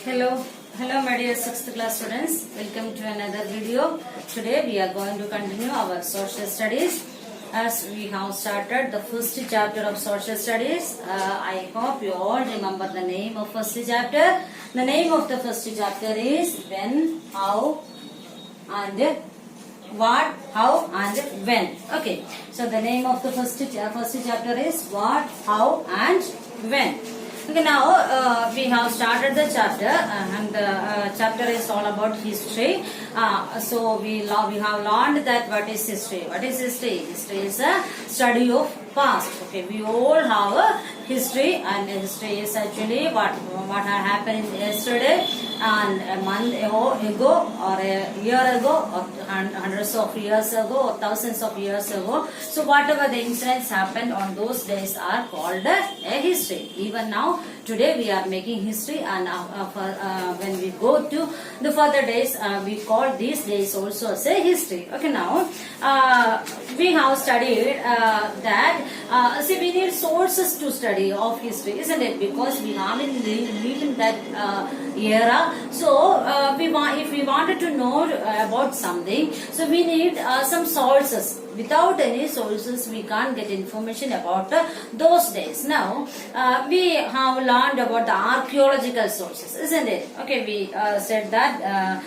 Hello my dear 6th class students. Welcome to another video. Today we are going to continue our social studies as we have started the first chapter of social studies. I hope you all remember the name of first chapter. The name of the first chapter is when, how and what, how and when. Okay, so the name of the first chapter is what, how and when. Okay, now we have started the chapter and the chapter is all about history. So we have learned that what is history. What is history? History is a study of past. Okay, we all have a history, and history is actually what had happened yesterday and a month ago or a year ago or hundreds of years ago or thousands of years ago. So whatever the incidents happened on those days are called a history. Even now, today we are making history, and when we go to the further days, we call these days also as a history. Okay, now we have studied that see, we need sources to study of history, isn't it? Because we haven't lived in that era. So if we wanted to know about something, so we need some sources. Without any sources, we can't get information about those days. Now, we have learned about the archaeological sources, isn't it? Okay, we said that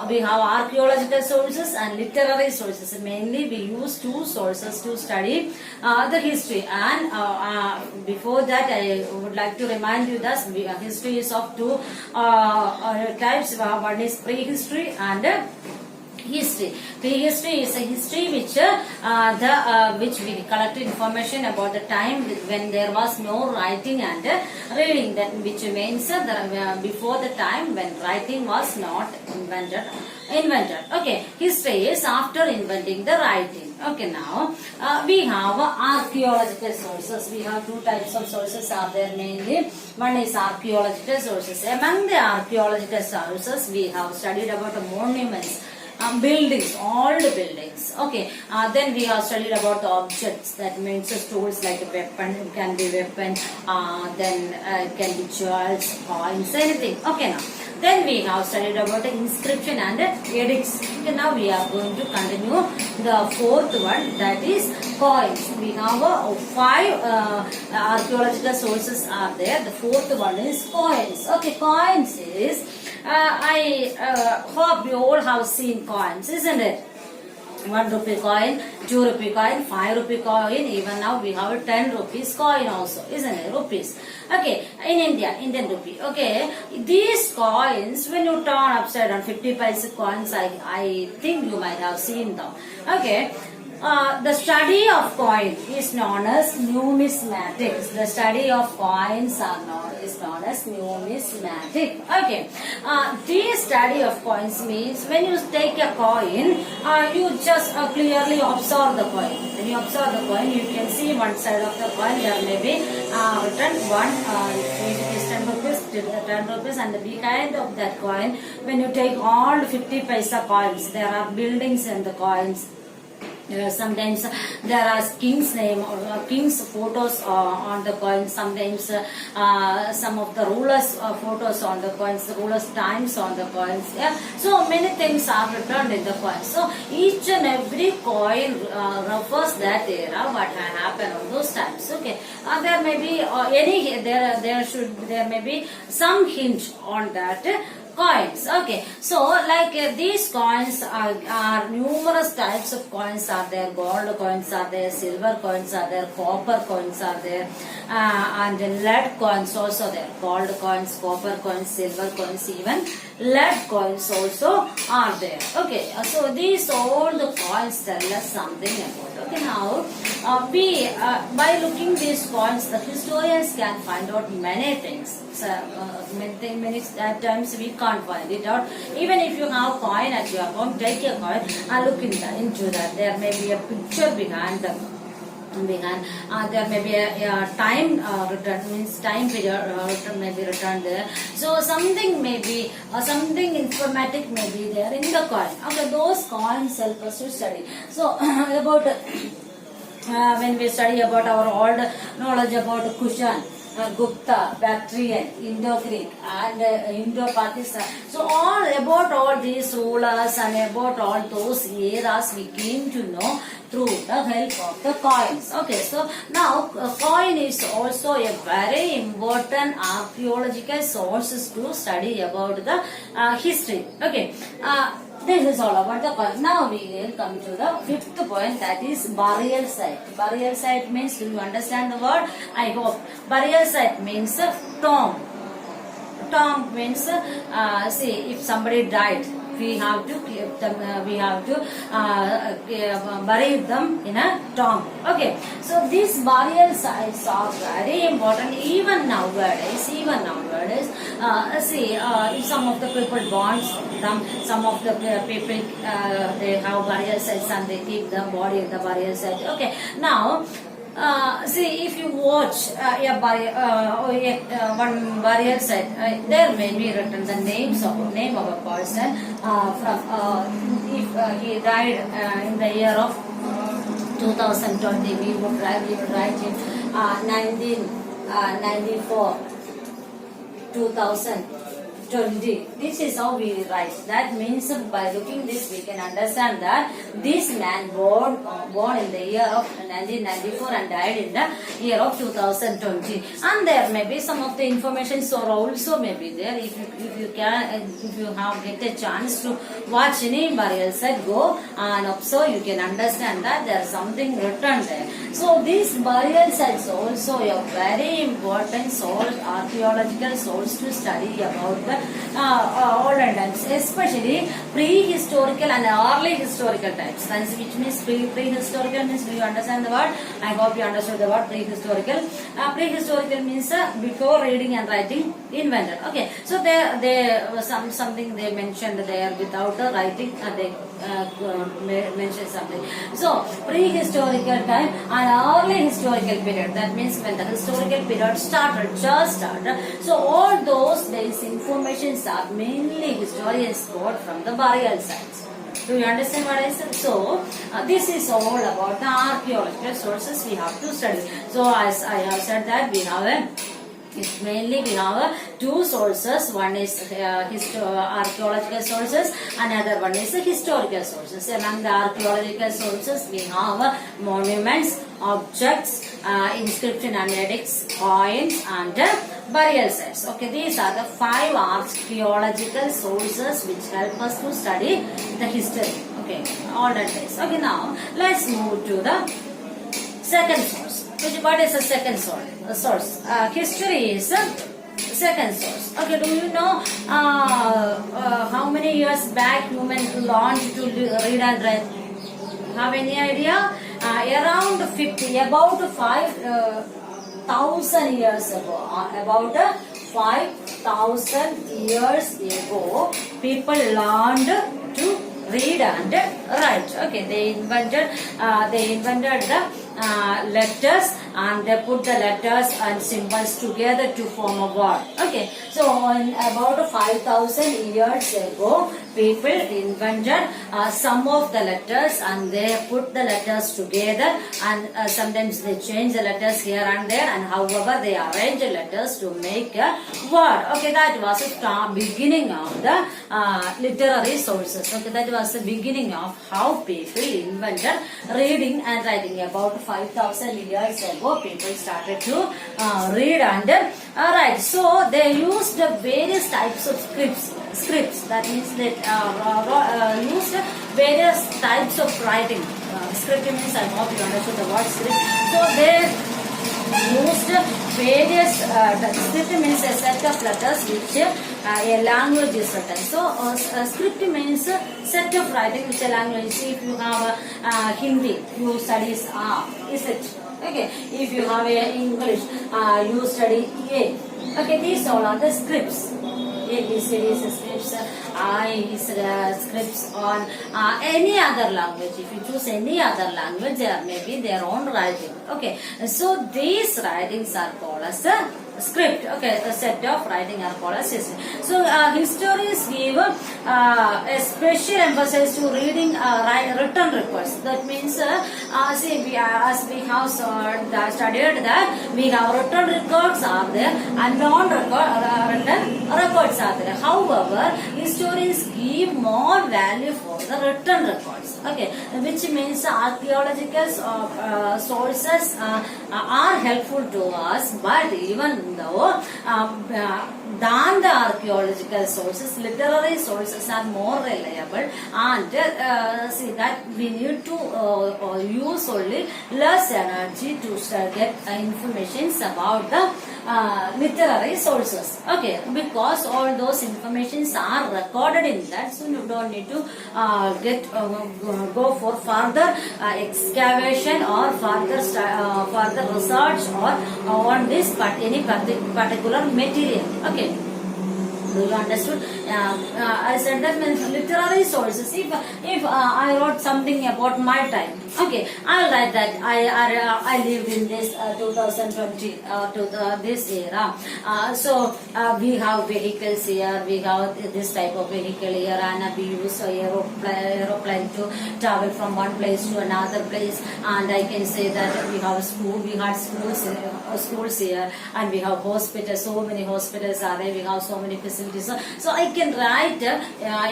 we have archaeological sources and literary sources. Mainly, we use two sources to study the history. And before that, I would like to remind you that history is of two types. One is prehistory and history. Prehistory is a history which we collect information about the time when there was no writing and reading. That which means before the time when writing was not invented. Okay, history is after inventing the writing. Okay, now we have archaeological sources. We have two types of sources are there mainly. One is archaeological sources. Among the archaeological sources, we have studied about the monuments. Buildings, old buildings. Okay, then we have studied about the objects. That means tools like a weapon, it can be weapon, then it can be jewels, coins, anything. Okay, now then we have studied about the inscription and edicts. Okay, now we are going to continue the fourth one, that is coins. We have five archaeological sources are there. The fourth one is coins. Okay, coins is I hope you all have seen coins, isn't it? 1 rupee coin, 2 rupee coin, 5 rupee coin, even now we have a 10 rupees coin also, isn't it? Rupees. Okay, in India, Indian rupee. Okay, these coins, when you turn upside down, 50 paise coins, I think you might have seen them. Okay. The study of coin is known as numismatics. The study of coins is known as numismatic. Okay. This study of coins means when you take a coin, you just clearly observe the coin. When you observe the coin, you can see one side of the coin. There may be written one, it is 10 rupees, and behind of that coin, when you take all 50 paisa coins, there are buildings in the coins. Sometimes there are king's name or king's photos on the coins. Sometimes some of the rulers' photos on the coins, the rulers' times on the coins. Yeah, so many things are written in the coins. So each and every coin refers that era, what had happened on those times. Okay, there may be there may be some hint on that. Coins. Okay, so like these coins are numerous types of coins are there. Gold coins are there, silver coins are there, copper coins are there, and lead coins also there. Gold coins, copper coins, silver coins, even lead coins also are there. Okay, so these all the coins tell us something about. Okay, now we by looking these coins, the historians can find out many things. So, many times we can't find it out. Even if you have coin at your home, take a coin and look into that. There may be a picture behind them. There may be a time written, means time period may be written there. So something may be something informatic may be there in the coin. Okay, those coins help us to study. So about when we study about our old knowledge about cushion. Gupta, Bactrian, Indo-Greek, and Indo-Pakistan. So about all these rulers and about all those eras we came to know through the help of the coins. Okay, so now coin is also a very important archaeological source to study about the history. Okay. This is all about the coin. Now we will come to the fifth point, that is burial site. Burial site means, do you understand the word? I hope. Burial site means tomb. Tomb means, see, if somebody died, we have to keep them, bury them in a tomb. Okay, so these burial sites are very important even nowadays. See, if some of the people want them, some of the people they have burial sites and they keep the body in the burial site. Okay, now see, if you watch one burial site, there may be written the name of a person if he died in the year of 2020, we would write in 1994, 2020. This is how we write. That means by looking this we can understand that this man born in the year of 1994 and died in the year of 2020. And there may be some of the information also may be there. If you have get a chance to watch any burial site, go and observe, you can understand that there is something written there. So these burial sites also a very important archaeological source to study about the olden times, especially prehistorical and early historical times. Which means prehistorical means, do you understand the word? I hope you understood the word prehistorical. Prehistorical means before reading and writing invented. Okay, so there was something they mentioned there without the writing. They mentioned something. So prehistorical time and early historical period. That means when the historical period just started. So all those days information are mainly historians got from the burial sites. Do you understand what I said? So this is all about the archaeological sources we have to study. So as I have said that we have mainly we have two sources. One is archaeological sources, another one is historical sources. Among the archaeological sources we have monuments, objects, inscription and edicts, coins and burial sites. Okay, these are the 5 archaeological sources which help us to study the history. Okay, olden days. Okay, now let's move to the second source. What is the second source? History is second source. Okay, do you know how many years back humans learned to read and write? Have any idea? Around about 5,000 years ago. About 5,000 years ago, people learned to read and write. Okay, they invented the letters and they put the letters and symbols together to form a word. Okay, so in about 5,000 years ago, people invented some of the letters and they put the letters together, and sometimes they change the letters here and there, and however they arrange the letters to make a word. Okay, that was the beginning of the literary sources. Okay, that was the beginning of how people invented reading and writing. About 5,000 years ago, people started to read and write. So they used various types of scripts. That means that used various types of writing. Script means, I hope you understood the word script. So they used various script means a set of letters which a language is written. So script means set of writing which a language. If you have Hindi, you study is it? Okay. If you have English, you study A. Okay, these all are the scripts. ABCD scripts, scripts on any other language. If you choose any other language, there may be their own writing. Okay, so these writings are called as script, okay, a set of writing are called as history. So historians give a special emphasis to reading written records. That means see, as we have studied that we have written records are there and non-written records are there. However, historians give more value for the written records, okay, which means archaeological sources are helpful to us, but even though than the archaeological sources, literary sources are more reliable, and see that we need to use only less energy to get information about the literary sources, okay, because all those informations are recorded in that, so you don't need to go for further excavation or further research or on this any particular material, okay. Do you understood? I said that means literary sources. If I wrote something about my time, okay, I'll write that I lived in this 2020 to this era. So we have vehicles here. We have this type of vehicle here, and we use aeroplane to travel from one place to another place. And I can say that we have school. We had schools here, and we have hospitals. So many hospitals are there. We have so many facilities. So I can write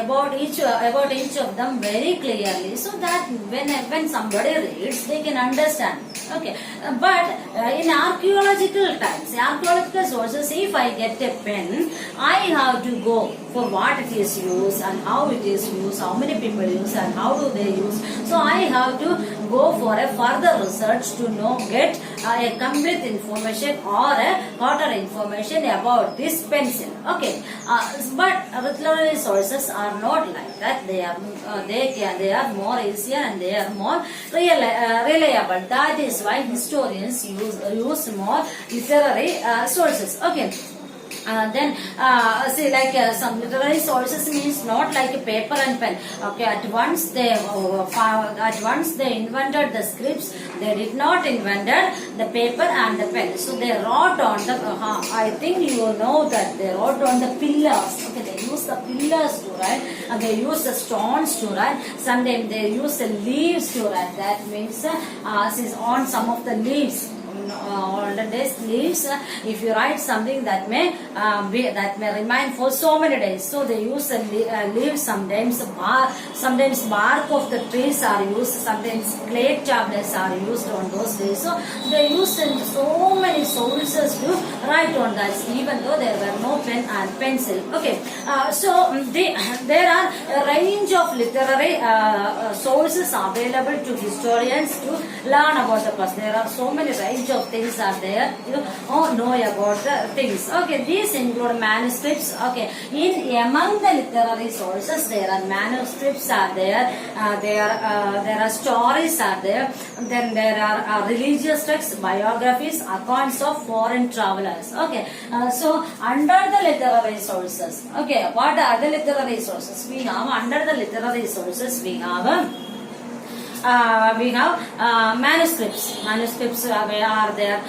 about each of them very clearly, so that when somebody reads, they can understand. Okay, but in archaeological times, archaeological sources, if I get a pen, I have to go for what it is used and how it is used, how many people use and how do they use. So I have to go for a further research to get a complete information or a shorter information about this pencil. Okay, but literary sources are not like that. They are more easier and they are more reliable. That is why historians use more literary sources. Okay. Then see, like some literary sources means not like a paper and pen. Okay, at once they invented the scripts. They did not invented the paper and the pen. So they wrote on the. I think you know that they wrote on the pillars. Okay, they use the pillars to write, and they use the stones to write. Sometimes they use the leaves to write. That means on some of the leaves. On the desk leaves, if you write something that may remain for so many days, so they use the leaves. Sometimes bark of the trees are used, sometimes clay tablets are used on those days. So they used so many sources to write on that, even though there were no pen and pencil. Okay, so there are a range of literary sources available to historians to learn about the past. There are so many range of things are there know about the things. Okay, these include manuscripts. Okay, among the literary sources, there are manuscripts are there. There are stories are there. Then there are religious texts, biographies, accounts of foreign travelers. Okay, so under the literary sources. Okay, what are the literary sources? We have under the literary sources we have manuscripts. Manuscripts are there.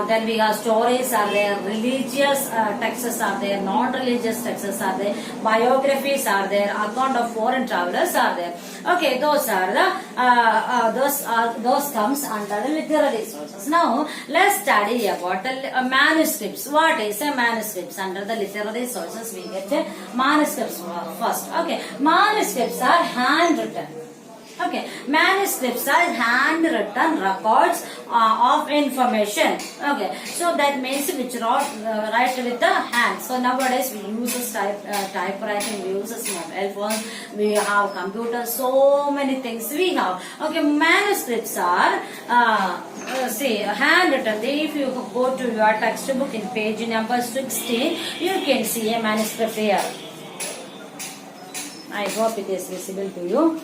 Then we have stories are there. Religious texts are there. Non-religious texts are there. Biographies are there. Account of foreign travelers are there. Okay, those are the those comes under the literary sources. Now let's study about the manuscripts. What is a manuscripts? Under the literary sources, we get manuscripts first. Okay, manuscripts are handwritten. Okay, manuscripts are handwritten records of information. Okay, so that means which write with the hand. So nowadays we use typewriting, we use mobile phone, we have computers, so many things we have. Okay, manuscripts are handwritten. If you go to your textbook in page number 16, you can see a manuscript here. I hope it is visible to you.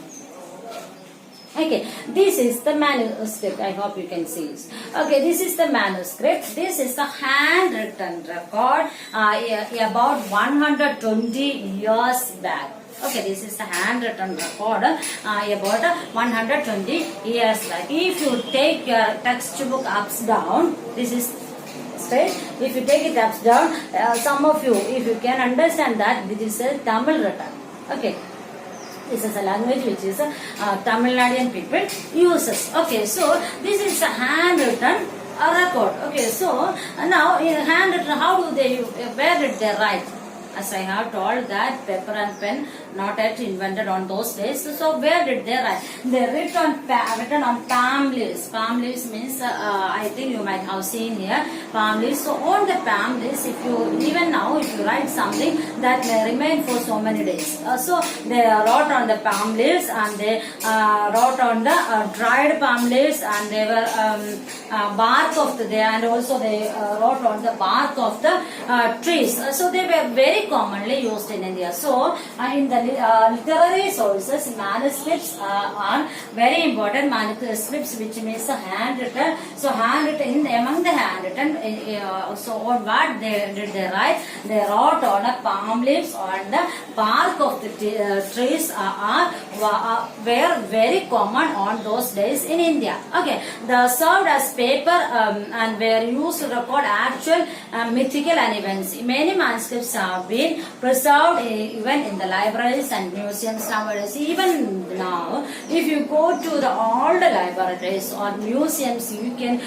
Okay, this is the manuscript. I hope you can see it. Okay, this is the manuscript. This is the handwritten record about 120 years back. Okay, this is the handwritten record about 120 years back. If you take your textbook ups down, this is straight. If you take it down, some of you, if you can understand that this is a Tamil written. Okay. This is a language which is Tamil Nadian people uses. Okay, so this is a handwritten record. Okay, so now in handwritten, how do they, where did they write? As I have told that paper and pen not yet invented on those days. So where did they write? They written on palm leaves. Palm leaves means I think you might have seen here palm leaves. So on the palm leaves, if you even now if you write something that may remain for so many days. So they wrote on the palm leaves and they wrote on the dried palm leaves and they were bark of the and also they wrote on the bark of the trees. So they were very commonly used in India. So in the literary sources, manuscripts are very important. Manuscripts, which means handwritten. So handwritten, among the handwritten, so what did they write? They wrote on a palm leaves on the bark of the trees were very common on those days in India. Okay, they served as paper and were used to record actual mythical events. Many manuscripts have been preserved even in the libraries and museums nowadays. Even now, if you go to the old libraries or museums, you can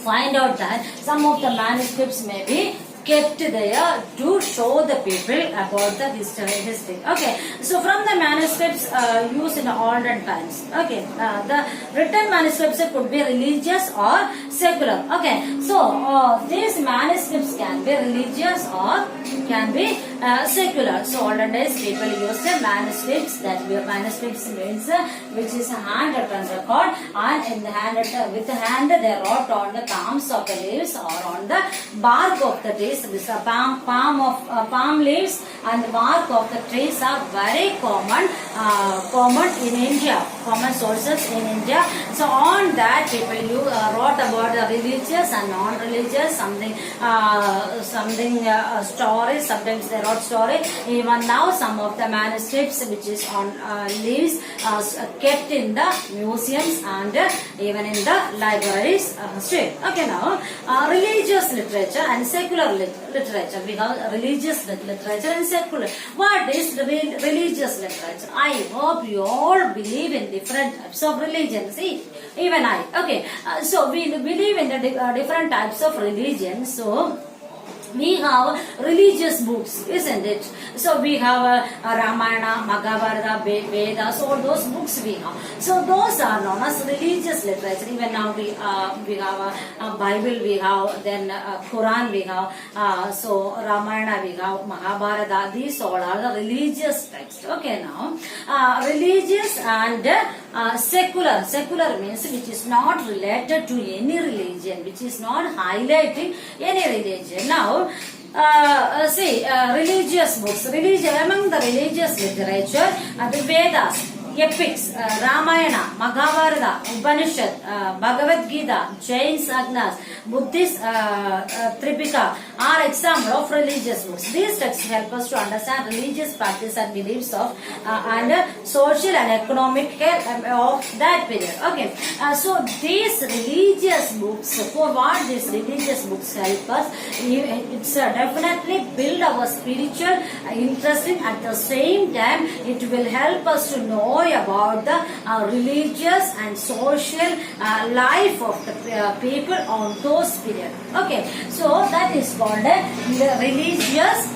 find out that some of the manuscripts may be kept there to show the people about the history. Okay, so from the manuscripts used in the olden times. Okay, the written manuscripts could be religious or secular. Okay, so these manuscripts can be religious or can be secular. So olden days people used the manuscripts. That manuscripts means which is a handwritten record, and in the with the hand they wrote on the palms of the leaves or on the bark of the trees. This palm leaves and the bark of the trees are very common in India. Common sources in India. So on that people wrote about the religious and non-religious stories. Sometimes they wrote story. Even now some of the manuscripts which is on leaves are kept in the museums and even in the libraries still. Okay, now religious literature and secular literature. We have religious literature and secular. What is religious literature? I hope you all believe in different types of religion. See, even I. Okay, so we believe in the different types of religion. So we have religious books, isn't it? So we have Ramayana, Mahabharata, Vedas, all those books we have. So those are known as religious literature. Even now we have a Bible, we have then Quran, we have so Ramayana, we have Mahabharata. These all are the religious texts. Okay, now religious and secular. Secular means which is not related to any religion, which is not highlighting any religion. Now see religious books. Among the religious literature, the Vedas, epics, Ramayana, Mahabharata, Upanishad, Bhagavad Gita, Jain Sagnas, Buddhist Tripika are examples of religious books. These texts help us to understand religious practice and beliefs of and social and economic of that period. Okay, so these religious books, for what these religious books help us, it's definitely build our spiritual interest in. At the same time, it will help us to know about the religious and social life of the people on those periods. Okay, so that is called the religious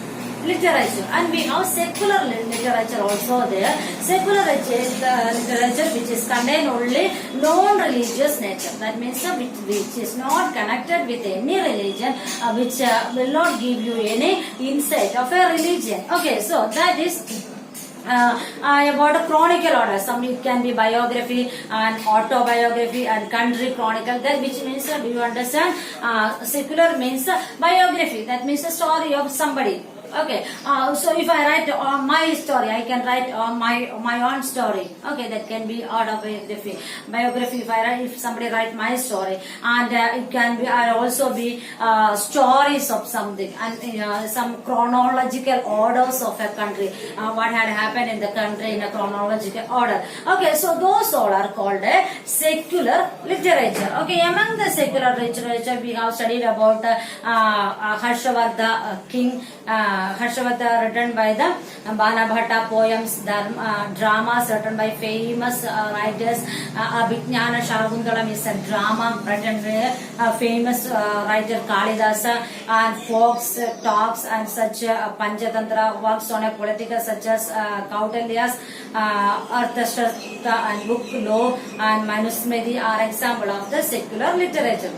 literature, and we have secular literature also there. Secular literature which is contain only non-religious nature. That means which is not connected with any religion, which will not give you any insight of a religion. Okay, so that is about a chronicle order. Some it can be biography and autobiography and country chronicle. That which means do you understand? Secular means biography. That means a story of somebody. Okay, so if I write my story, I can write my own story. Okay, that can be autobiography. Biography. If somebody write my story, and it can be also be stories of something, and some chronological orders of a country. What had happened in the country in a chronological order. Okay, so those all are called a secular literature. Okay, among the secular literature, we have studied about Harshavardha king. Harshavardha written by the Banabhatta, poems, dramas written by famous writers. Abhijnana Shakuntalam is a drama written by famous writer Kalidasa, and folks talks and such Panchatantra works on a political such as Kautilya's Arthashastra and book law and Manuscripts are example of the secular literature.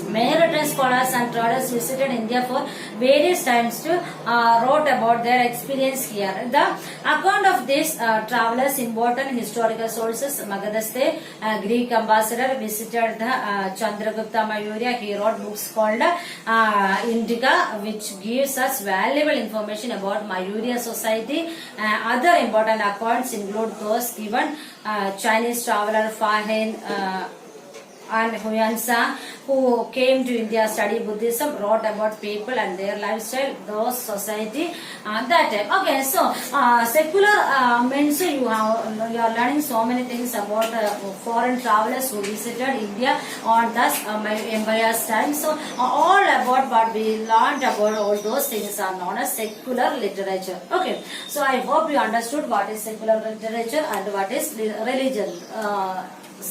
Many written scholars and traders visited India for various times to wrote about their experience here. The account of these travelers important historical sources. Magadhaste, Greek ambassador, visited the Chandragupta Maurya. He wrote books called Indica, which gives us valuable information about Maurya society. Other important accounts include those given Chinese traveler Fahin and Huyansa, who came to India, study Buddhism, wrote about people and their lifestyle, those society, that time. Okay, so secular means you are learning so many things about foreign travelers who visited India on thus empire's time. So all about what we learned about all those things are known as secular literature. Okay, so I hope you understood what is secular literature and what is religion.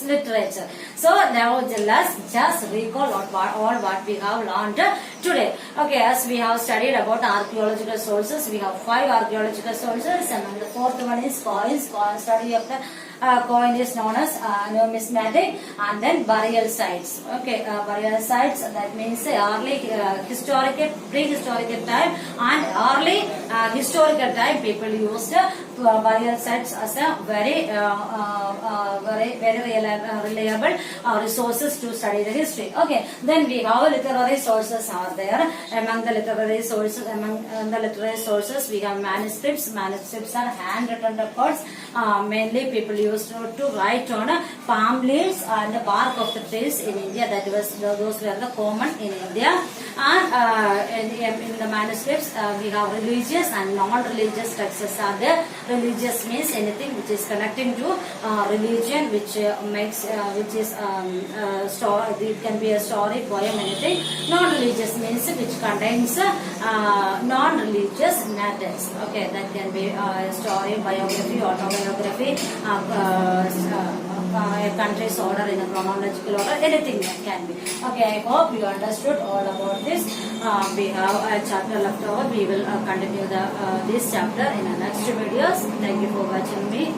Literature. So now let's just recall all what we have learned today. Okay, as we have studied about archaeological sources, we have 5 archaeological sources, and the 4th one is coins. Study of the coin is known as numismatic, and then burial sites. Okay, burial sites, that means early historical, prehistoric time and early historical time people used burial sites as a very reliable resources to study the history. Okay, then we have literary sources are there. Among the literary sources, we have manuscripts. Manuscripts are handwritten records. Mainly people used to write on palm leaves and the bark of the trees in India. Those were the common in India. And in the manuscripts, we have religious and non-religious texts are there. Religious means anything which is connecting to religion, which is story. It can be a story, poem, anything. Non-religious means which contains non-religious matters. Okay, that can be a story, biography, autobiography, a country's order in a chronological order, anything that can be. Okay, I hope you understood all about this. We have a chapter left over. We will continue this chapter in the next videos. Thank you for watching me.